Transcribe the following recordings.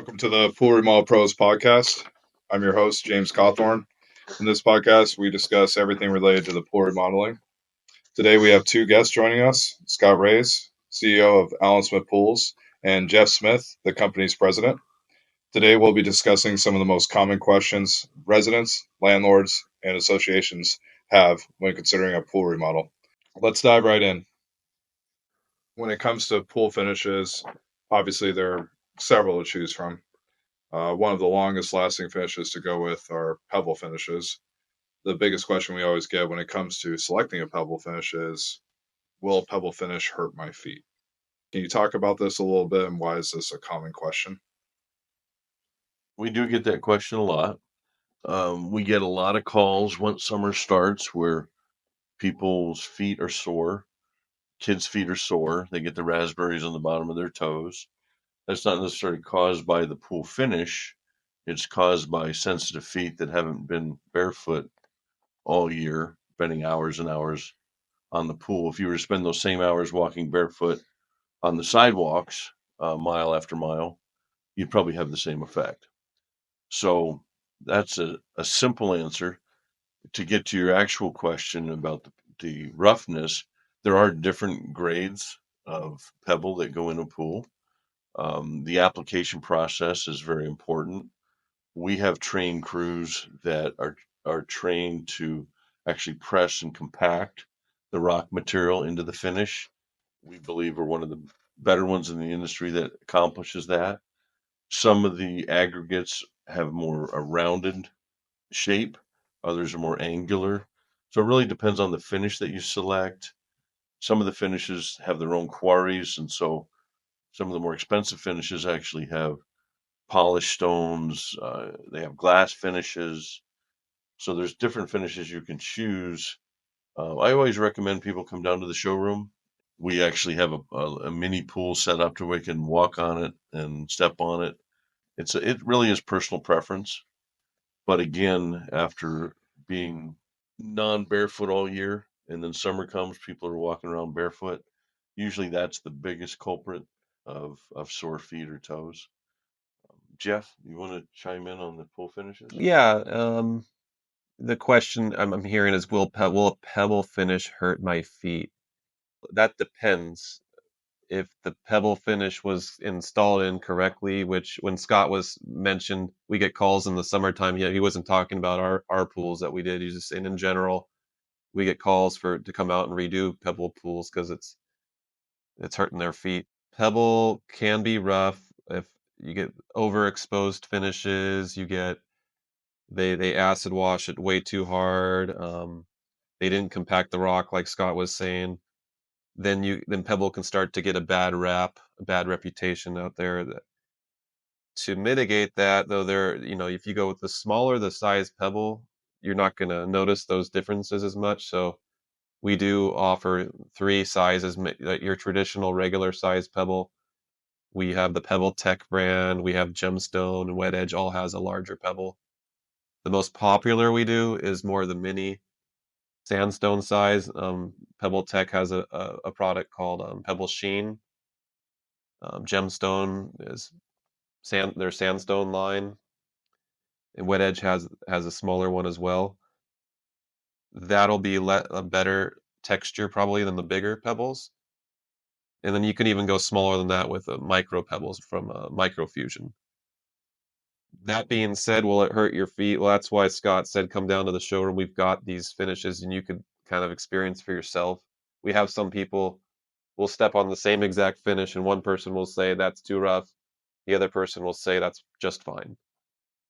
Welcome to the Pool Remodel Pros podcast. I'm your host, James Cawthorn. In this podcast, we discuss everything related to the pool remodeling. Today, we have two guests joining us, Scott Raze, CEO of Allen Smith Pools, and Jeff Smith, the company's president. Today, we'll be discussing some of the most common questions residents, landlords, and associations have when considering a pool remodel. Let's dive right in. When it comes to pool finishes, obviously there are several to choose from. One of the longest lasting finishes to go with are pebble finishes. The biggest question we always get when it comes to selecting a pebble finish is, will a pebble finish hurt my feet? Can you talk about this a little bit and why is this a common question? We do get that question a lot. We get a lot of calls once summer starts where people's feet are sore, kids' feet are sore. They get the raspberries on the bottom of their toes. That's not necessarily caused by the pool finish. It's caused by sensitive feet that haven't been barefoot all year, spending hours and hours on the pool. If you were to spend those same hours walking barefoot on the sidewalks, mile after mile, you'd probably have the same effect. So that's a simple answer. To get to your actual question about the roughness, there are different grades of pebble that go in a pool. The application process is very important. We have trained crews that are trained to actually press and compact the rock material into the finish. We believe we're one of the better ones in the industry that accomplishes that. Some of the aggregates have more a rounded shape, others are more angular. So it really depends on the finish that you select. Some of the finishes have their own quarries, and so some of the more expensive finishes actually have polished stones. They have glass finishes. So there's different finishes you can choose. I always recommend people come down to the showroom. We actually have a mini pool set up to where we can walk on it and step on it. It really is personal preference. But again, after being non-barefoot all year, and then summer comes, people are walking around barefoot. Usually, that's the biggest culprit of sore feet or toes. Jeff, you want to chime in on the pool finishes? Yeah, the question I'm hearing is, will a pebble finish hurt my feet? That depends. If the pebble finish was installed incorrectly, which when Scott was mentioned, we get calls in the summertime. Yeah, he wasn't talking about our pools that we did. He's just saying in general, we get calls to come out and redo pebble pools because it's hurting their feet. Pebble can be rough if you get overexposed finishes. They acid wash it way too hard. They didn't compact the rock like Scott was saying. Then Pebble can start to get a bad rap, a bad reputation out there. To mitigate that, though, if you go with the smaller the size Pebble, you're not going to notice those differences as much. So we do offer three sizes, like your traditional regular size Pebble. We have the Pebble Tech brand, we have Gemstone, and Wet Edge all has a larger Pebble. The most popular we do is more the mini sandstone size. Pebble Tech has a product called Pebble Sheen. Gemstone is their sandstone line, and Wet Edge has a smaller one as well. That'll be a better texture probably than the bigger pebbles. And then you can even go smaller than that with micro pebbles from Microfusion. That being said, will it hurt your feet? Well, that's why Scott said come down to the showroom. We've got these finishes and you could kind of experience for yourself. We have some people will step on the same exact finish and one person will say that's too rough. The other person will say that's just fine.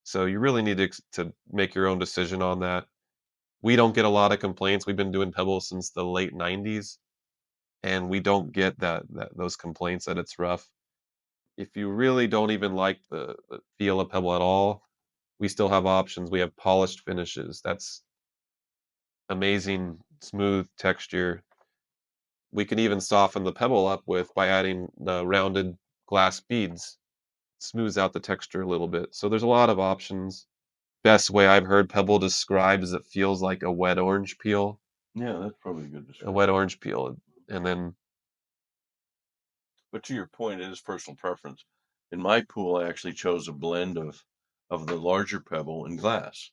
So you really need to make your own decision on that. We don't get a lot of complaints. We've been doing Pebble since the late 90s and we don't get those complaints that it's rough. If you really don't even like the feel of Pebble at all, we still have options. We have polished finishes. That's amazing, smooth texture. We can even soften the Pebble up by adding rounded glass beads. Smooths out the texture a little bit. So there's a lot of options. Best way I've heard Pebble described is it feels like a wet orange peel. Yeah, that's probably a good A description. wet orange peel. And then But to your point, it is personal preference. In my pool, I actually chose a blend of the larger pebble and glass.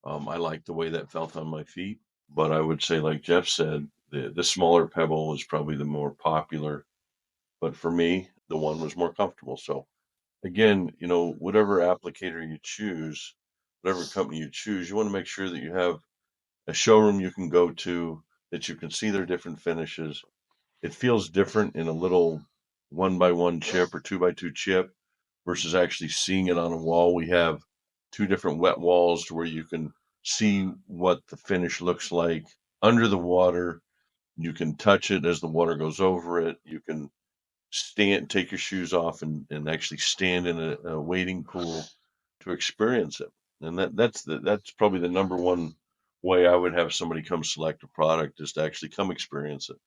I like the way that felt on my feet, but I would say, like Jeff said, the smaller pebble is probably the more popular. But for me, the one was more comfortable. So again, whatever applicator you choose, whatever company you choose, you want to make sure that you have a showroom you can go to, that you can see their different finishes. It feels different in a little 1x1 chip or 2x2 chip versus actually seeing it on a wall. We have two different wet walls to where you can see what the finish looks like under the water. You can touch it as the water goes over it. You can take your shoes off and actually stand in a wading pool to experience it. And that's probably the number one way I would have somebody come select a product, is to actually come experience it.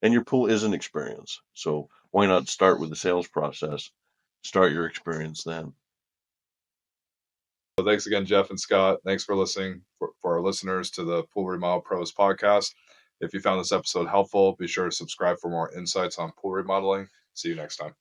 And your pool is an experience. So why not start with the sales process? Start your experience then. So thanks again, Jeff and Scott. Thanks for listening for our listeners to the Pool Remodel Pros podcast. If you found this episode helpful, be sure to subscribe for more insights on pool remodeling. See you next time.